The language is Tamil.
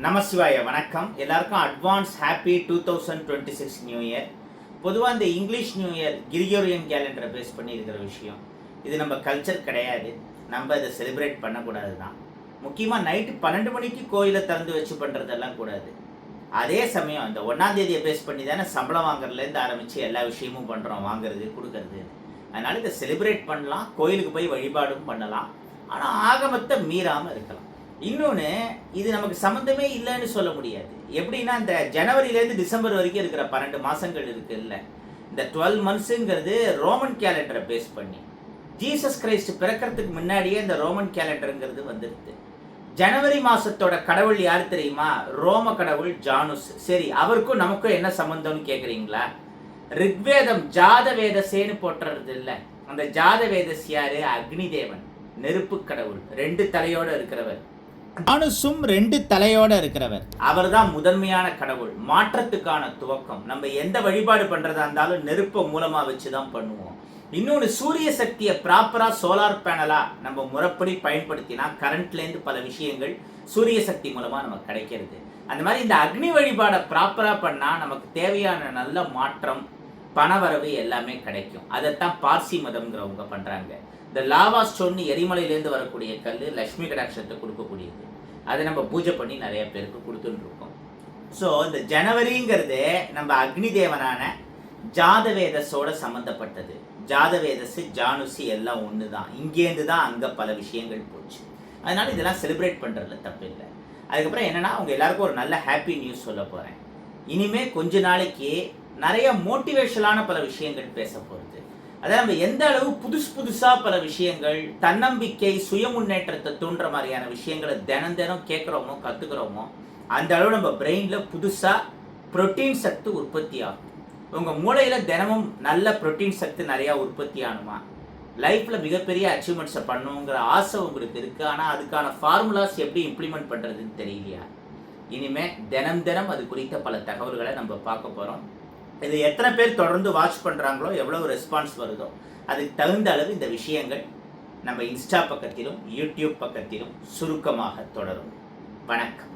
நமசிவாய வணக்கம். எல்லாருக்கும் அட்வான்ஸ் ஹாப்பி 2026 நியூ இயர். பொதுவாக இந்த இங்கிலீஷ் நியூ இயர் கிரிகோரியன் கேலண்டரை பேஸ் பண்ணி இருக்கிற விஷயம். இது நம்ம கல்ச்சர் கிடையாது. நம்ம இதை செலிப்ரேட் பண்ணக்கூடாது தான். முக்கியமாக நைட்டு 12 மணிக்கு கோயிலை திறந்து வச்சு பண்ணுறதெல்லாம் கூடாது. அதே சமயம் இந்த 1ஆம் தேதியை பேஸ் பண்ணி தானே சம்பளம் வாங்குறதுலேருந்து ஆரம்பித்து எல்லா விஷயமும் பண்ணுறோம், வாங்குறது கொடுக்கறது. அதனால் இதை செலிப்ரேட் பண்ணலாம், கோயிலுக்கு போய் வழிபாடும் பண்ணலாம். ஆனால் ஆகமத்தை மீறாமல் இருக்கலாம். இன்னொன்று, இது நமக்கு சம்மந்தமே இல்லைன்னு சொல்ல முடியாது. எப்படின்னா, இந்த ஜனவரியிலேருந்து டிசம்பர் வரைக்கும் இருக்கிற 12 மாதங்கள் இருக்குல்ல, இந்த 12 மந்த்ஸுங்கிறது ரோமன் கேலண்டரை பேஸ் பண்ணி ஜீசஸ் கிரைஸ்ட் பிறக்கிறதுக்கு முன்னாடியே இந்த ரோமன் கேலண்டருங்கிறது வந்துடுது. ஜனவரி மாதத்தோட கடவுள் யார் தெரியுமா? ரோம கடவுள் ஜானுஸ். சரி, அவருக்கும் நமக்கும் என்ன சம்மந்தம்னு கேட்குறீங்களா? ரிக்வேதம் ஜாத வேதசேன்னு போட்டுறது இல்லை. அந்த ஜாத வேதஸ் யாரு? அக்னி தேவன், நெருப்பு கடவுள், 2 தலையோடு இருக்கிறவர். ஜானுஸும் 2 தலையோடு இருக்கிறவர். அவர் தான் முதன்மையான கடவுள், மாற்றத்துக்கான துவக்கம். நம்ம எந்த வழிபாடு பண்ணுறதா இருந்தாலும் நெருப்பை மூலமாக வச்சு தான் பண்ணுவோம். இன்னொன்று, சூரிய சக்தியை ப்ராப்பராக சோலார் பேனலாக நம்ம முறைப்படி பயன்படுத்தினா கரண்ட்லேருந்து பல விஷயங்கள் சூரிய சக்தி மூலமாக நமக்கு கிடைக்கிறது. அந்த மாதிரி இந்த அக்னி வழிபாடை ப்ராப்பராக பண்ணால் நமக்கு தேவையான நல்ல மாற்றம், பணவரவு எல்லாமே கிடைக்கும். அதைத்தான் பார்சி மதம்ங்கிறவங்க பண்ணுறாங்க. இந்த லாவா ஸ்டோன்னு எரிமலையிலேருந்து வரக்கூடிய கல் லக்ஷ்மி கடாட்சத்தை கொடுக்கக்கூடியது. அதை நம்ம பூஜை பண்ணி நிறைய பேருக்கு கொடுத்துட்டு இருக்கோம். ஸோ இந்த ஜனவரிங்கிறது நம்ம அக்னி தேவனான ஜாதவேதஸோட சம்மந்தப்பட்டது. ஜாதவேதஸ், ஜானுசி எல்லாம் ஒன்று தான். இங்கேருந்து தான் அங்கே பல விஷயங்கள் போச்சு. அதனால் இதெல்லாம் செலிப்ரேட் பண்ணுறதுல தப்பு இல்லை. அதுக்கப்புறம் என்னென்னா, அவங்க எல்லாருக்கும் ஒரு நல்ல ஹாப்பி நியூஸ் சொல்ல போகிறேன். இனிமேல் கொஞ்ச நாளைக்கு நிறைய மோட்டிவேஷனான பல விஷயங்கள் பேச போகிறது. அதாவது நம்ம எந்த அளவு புதுசாக பல விஷயங்கள், தன்னம்பிக்கை, சுய முன்னேற்றத்தை தூண்டுற மாதிரியான விஷயங்களை தினம் தினம் கேட்குறோமோ, கற்றுக்குறோமோ, அந்த அளவு நம்ம பிரெயினில் புதுசாக புரோட்டீன் சத்து உற்பத்தி ஆகும். உங்கள் மூளையில் தினமும் நல்ல புரோட்டீன் சத்து நிறையா உற்பத்தி ஆகணுமா? லைஃப்பில் மிகப்பெரிய அச்சீவ்மெண்ட்ஸை பண்ணணுங்கிற ஆசை உங்களுக்கு இருக்குது. ஆனால் அதுக்கான ஃபார்முலாஸ் எப்படி இம்ப்ளிமெண்ட் பண்ணுறதுன்னு தெரியலையா? இனிமேல் தினம் அது குறித்த பல தகவல்களை நம்ம பார்க்க போகிறோம். இது எத்தனை பேர் தொடர்ந்து வாட்ச் பண்ணுறாங்களோ, எவ்வளோ ரெஸ்பான்ஸ் வருதோ, அதுக்கு தகுந்த அளவு இந்த விஷயங்கள் நம்ம இன்ஸ்டா பக்கத்திலும் யூடியூப் பக்கத்திலும் சுருக்கமாக தொடரும். வணக்கம்.